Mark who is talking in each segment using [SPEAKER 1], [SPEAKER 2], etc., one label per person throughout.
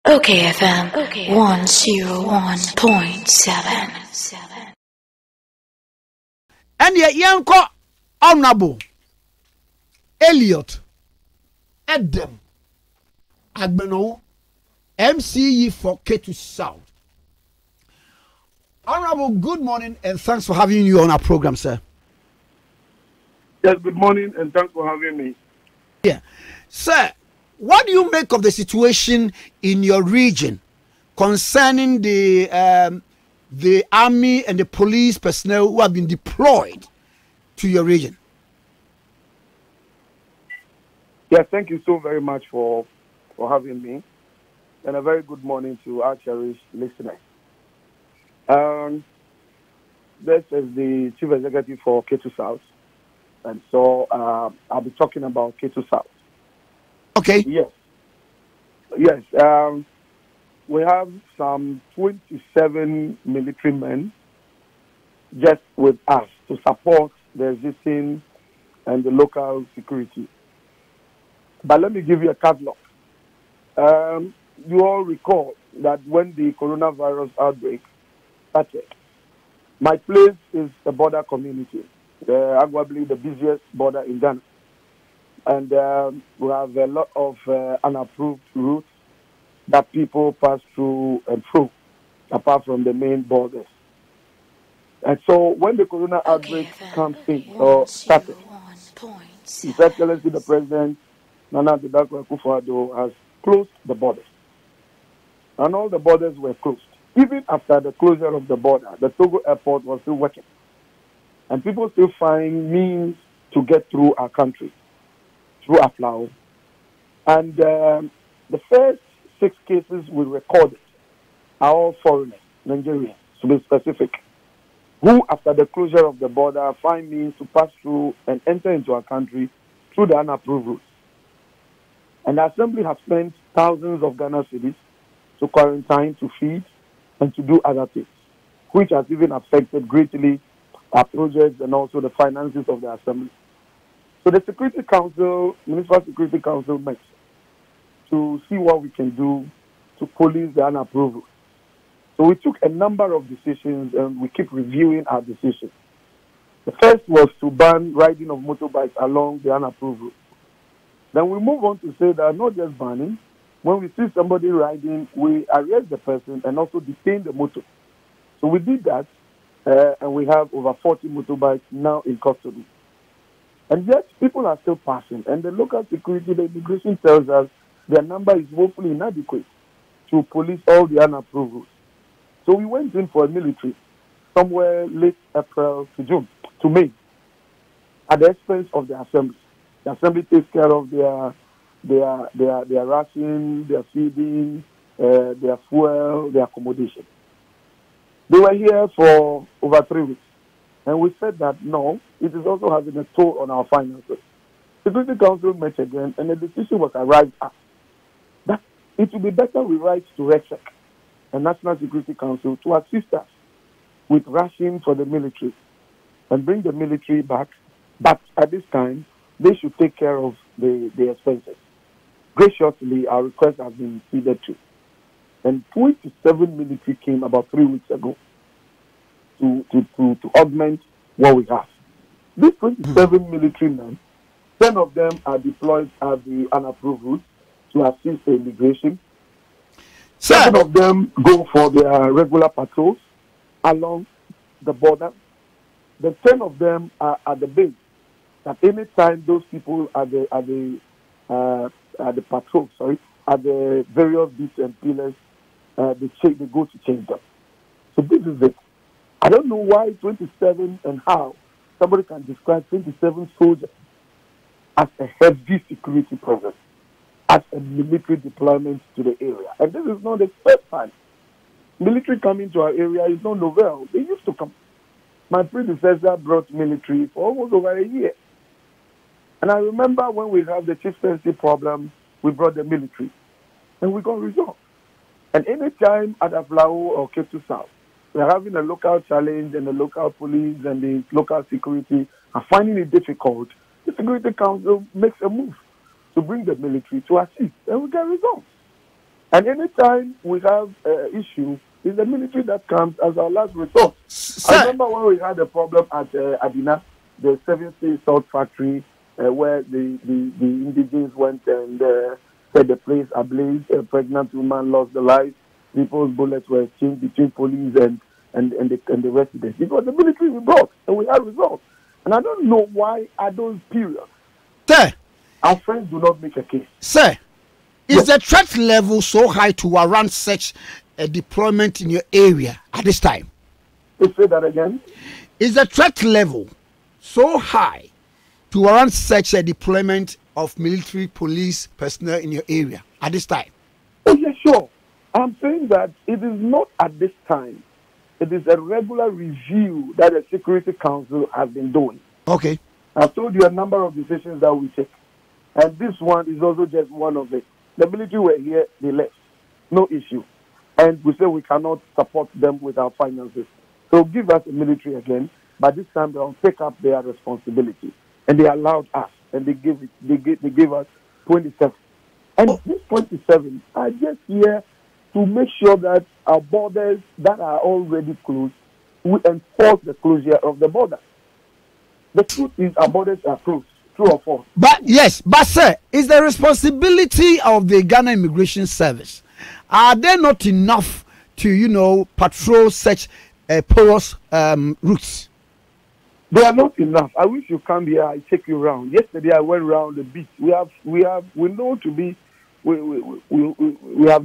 [SPEAKER 1] OKFM 101.7.
[SPEAKER 2] And yet, Yanko Honorable Elliot Edem Agbeno MCE for Ketu South. Honorable, good morning and thanks for having you on our program, sir.
[SPEAKER 3] Yes, good morning and thanks for having me.
[SPEAKER 2] Yeah. Sir, what do you make of the situation in your region concerning the army and the police personnel who have been deployed to your region?
[SPEAKER 3] Yes, thank you so very much for having me, and a very good morning to our cherished listeners. This is the Chief Executive for Ketu South, and so I'll be talking about Ketu South.
[SPEAKER 2] Okay.
[SPEAKER 3] Yes. We have some 27 military men just with us to support the existing and the local security. But let me give you a catalog. You all recall that when the coronavirus outbreak started, my place is the border community, arguably the busiest border in Ghana. And we have a lot of unapproved routes that people pass through and through, apart from the main borders. And so when the corona outbreak comes in or started, His Excellency the President, Nana Addo Akufo-Addo, has closed the borders. And all the borders were closed. Even after the closure of the border, the Togo airport was still working. And people still find means to get through our country, through Aflao. And the first 6 cases we recorded are all foreigners, Nigerians, to be specific, who, after the closure of the border, find means to pass through and enter into our country through the unapproved routes. And the Assembly has spent thousands of Ghana cedis to quarantine, to feed, and to do other things, which has even affected greatly our projects and also the finances of the Assembly. So the Security Council, Municipal Security Council, met to see what we can do to police the unapproved routes. So we took a number of decisions and we keep reviewing our decisions. The first was to ban riding of motorbikes along the unapproved route. Then we move on to say that not just banning, when we see somebody riding, we arrest the person and also detain the motor. So we did that, and we have over 40 motorbikes now in custody. And yet people are still passing, and the local security, the immigration tells us their number is woefully inadequate to police all the unapproved routes. So we went in for a military somewhere late April to May, at the expense of the Assembly. The Assembly takes care of their ration, their feeding, their fuel, their accommodation. They were here for over 3 weeks. And we said that no, it is also having a toll on our finances. The Security Council met again, and a decision was arrived at that it would be better we write to RECSEC, the National Security Council, to assist us with rations for the military and bring the military back. But at this time, they should take care of the expenses. Graciously, our request has been ceded to. And 27 military came about 3 weeks ago to augment what we have. These 27 military men, 10 of them are deployed at the unapproved route to assist the immigration. 7 of them go for their regular patrols along the border. The 10 of them are at the base. At any time, those people at the patrols, at the various beats and pillars, they go to change them. So this is it. I don't know why 27 and how somebody can describe 27 soldiers as a heavy security presence, as a military deployment to the area. And this is not the first time. Military coming to our area is not novel. They used to come. My predecessor brought military for almost over a year. And I remember when we had the chieftaincy problem, we brought the military. And we got resolved. And any time at Aflao or Ketu South, we're having a local challenge and the local police and the local security are finding it difficult, the Security Council makes a move to bring the military to assist, and we get results. And anytime we have issues, it's the military that comes as our last resort. I remember when we had a problem at Adina, the 7th salt factory, where the indigenous went and set the place ablaze. A pregnant woman lost the life. People's bullets were exchanged between police and the residents. It was the military we brought, and we had results. And I don't know why at those periods,
[SPEAKER 2] sir,
[SPEAKER 3] our friends do not make a case.
[SPEAKER 2] Sir, is the threat level so high to warrant such a deployment in your area at this time?
[SPEAKER 3] Let's say that again.
[SPEAKER 2] Is the threat level so high to warrant such a deployment of military police personnel in your area at this time?
[SPEAKER 3] Oh, yeah, sure. I'm saying that it is not at this time. It is a regular review that the Security Council has been doing.
[SPEAKER 2] Okay.
[SPEAKER 3] I've told you a number of decisions that we take. And this one is also just one of it. The military were here, they left. No issue. And we say we cannot support them with our finances. So give us a military again, but this time they'll take up their responsibility. And they allowed us, and they gave us 27. And these 27 are just here to make sure that our borders that are already closed, we enforce the closure of the border. The truth is our borders are closed, true or false.
[SPEAKER 2] But yes, but sir, is the responsibility of the Ghana Immigration Service, are there not enough to, patrol such porous routes?
[SPEAKER 3] They are not enough. I wish you come here, I take you around. Yesterday I went around the beach. We have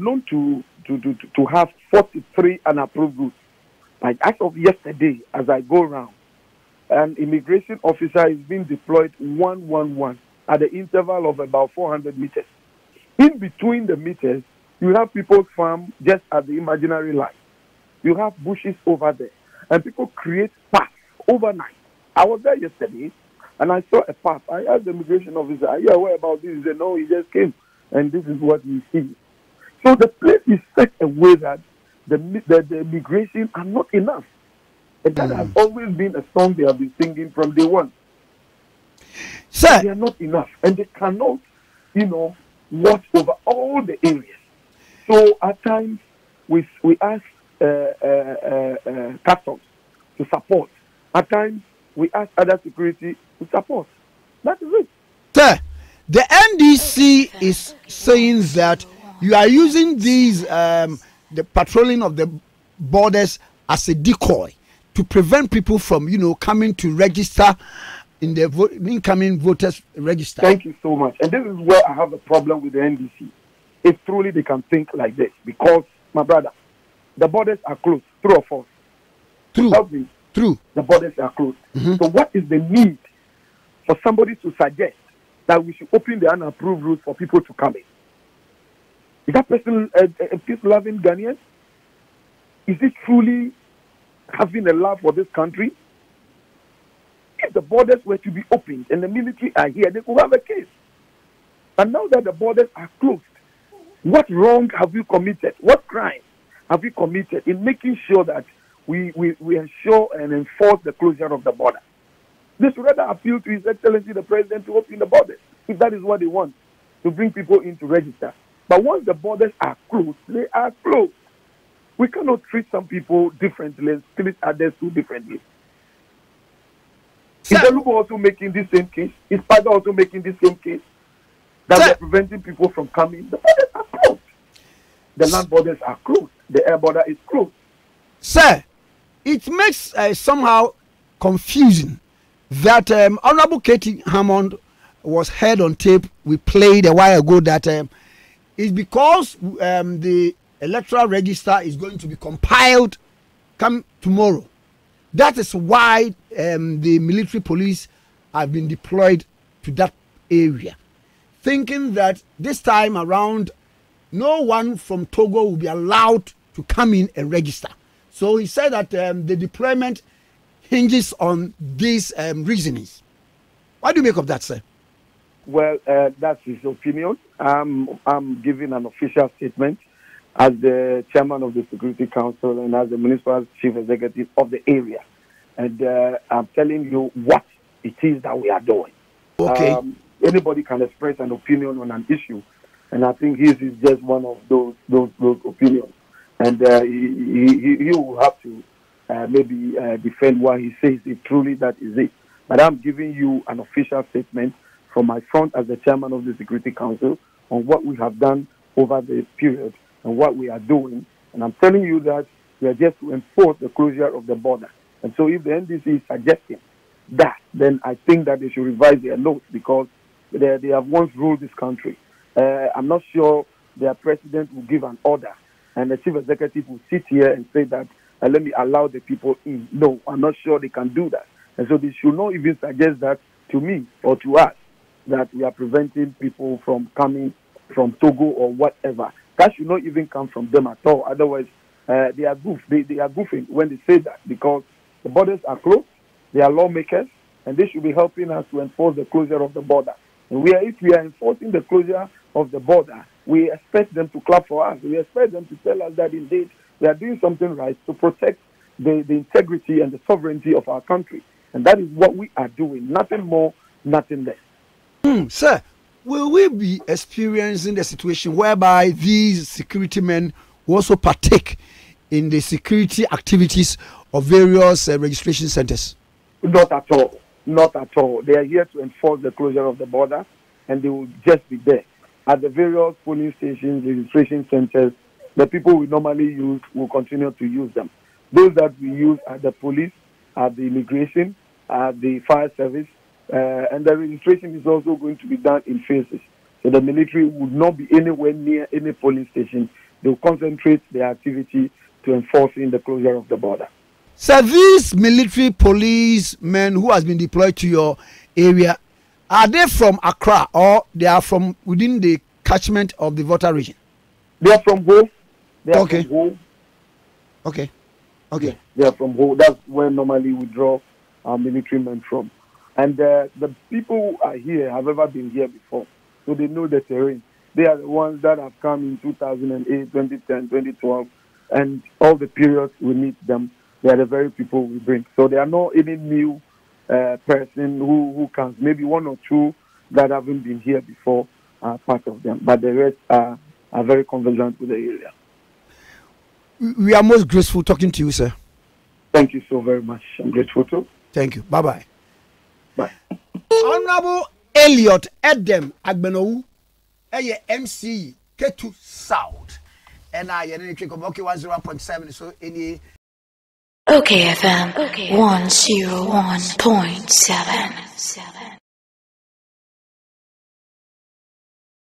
[SPEAKER 3] known to have 43 unapproved routes. Like as of yesterday, as I go around, an immigration officer is being deployed 111 at the interval of about 400 meters. In between the meters, you have people's farm just at the imaginary line. You have bushes over there, and people create paths overnight. I was there yesterday, and I saw a path. I asked the immigration officer, "Are you aware about this?" He said, "No, he just came, and this is what we see." So the place is set a way that the immigration are not enough. And that has always been a song they have been singing from day one.
[SPEAKER 2] Sir,
[SPEAKER 3] they are not enough, and they cannot, watch over all the areas. So at times we ask customs to support. At times we ask other security to support. That is it.
[SPEAKER 2] Sir, the NDC is saying that you are using these the patrolling of the borders as a decoy to prevent people from coming to register in the incoming voters register.
[SPEAKER 3] Thank you so much. And this is where I have a problem with the NDC. If truly they can think like this, because my brother, the borders are closed. True or false?
[SPEAKER 2] True.
[SPEAKER 3] Help me.
[SPEAKER 2] True.
[SPEAKER 3] The borders are closed. So what is the need for somebody to suggest that we should open the unapproved routes for people to come in? Is that person a peace-loving Ghanaian? Is it truly having a love for this country? If the borders were to be opened and the military are here, they could have a case. And now that the borders are closed, what wrong have you committed? What crime have you committed in making sure that we ensure and enforce the closure of the border? They should rather appeal to His Excellency the President to open the borders, if that is what they want, to bring people in to register. But once the borders are closed, they are closed. We cannot treat some people differently and treat others too differently. Is Telugu also making this same case? Is Pada also making this same case? That we are preventing people from coming? The borders are closed. The land borders are closed. The air border is closed.
[SPEAKER 2] Sir, it makes somehow confusing that Honorable Katie Hammond was heard on tape. We played a while ago that it's because the electoral register is going to be compiled come tomorrow. That is why the military police have been deployed to that area, thinking that this time around no one from Togo will be allowed to come in and register. So he said that the deployment hinges on these reasonings. What do you make of that, sir?
[SPEAKER 3] Well, that's his opinion. I'm giving an official statement as the chairman of the Security Council and as the municipal chief executive of the area. And I'm telling you what it is that we are doing.
[SPEAKER 2] Okay.
[SPEAKER 3] Anybody can express an opinion on an issue, And I think his is just one of those opinions. And he will have to maybe defend what he says if truly that is it. But I'm giving you an official statement from my front as the chairman of the Security Council on what we have done over the period and what we are doing. And I'm telling you that we are just to enforce the closure of the border. And so if the NDC is suggesting that, then I think that they should revise their notes, because they have once ruled this country. I'm not sure their president will give an order and the chief executive will sit here and say that, let me allow the people in. No, I'm not sure they can do that. And so they should not even suggest that to me or to us, that we are preventing people from coming from Togo or whatever. That should not even come from them at all. Otherwise, they are goofing when they say that, because the borders are closed, they are lawmakers, and they should be helping us to enforce the closure of the border. And if we are enforcing the closure of the border, we expect them to clap for us. We expect them to tell us that indeed we are doing something right to protect the integrity and the sovereignty of our country. And that is what we are doing. Nothing more, nothing less.
[SPEAKER 2] Sir, will we be experiencing the situation whereby these security men will also partake in the security activities of various registration centers?
[SPEAKER 3] Not at all. Not at all. They are here to enforce the closure of the border, and they will just be there. At the various polling stations, registration centers, the people we normally use will continue to use them. Those that we use are the police, are the immigration, are the fire service, and the registration is also going to be done in phases. So the military would not be anywhere near any polling station. They will concentrate their activity to enforcing the closure of the border.
[SPEAKER 2] So these military police men who has been deployed to your area, are they from Accra or they are from within the catchment of the Volta region?
[SPEAKER 3] They are from Ho. They are
[SPEAKER 2] Okay.
[SPEAKER 3] from Ho.
[SPEAKER 2] Okay.
[SPEAKER 3] Yeah, they are from Ho. That's where normally we draw our military men from. And the people who are here have ever been here before, so they know the terrain. They are the ones that have come in 2008, 2010, 2012, and all the periods we meet them. They are the very people we bring. So they are not any new person who comes. Maybe one or two that haven't been here before are part of them, but the rest are very conversant with the area.
[SPEAKER 2] We are most grateful talking to you, sir.
[SPEAKER 3] Thank you so very much. I'm grateful too.
[SPEAKER 2] Thank you. Bye-bye.
[SPEAKER 3] Bye.
[SPEAKER 2] Honorable Elliot Edem Agbenowu, MCE, Ketu South. And I am 101.7, so any
[SPEAKER 1] OKFM 101.7.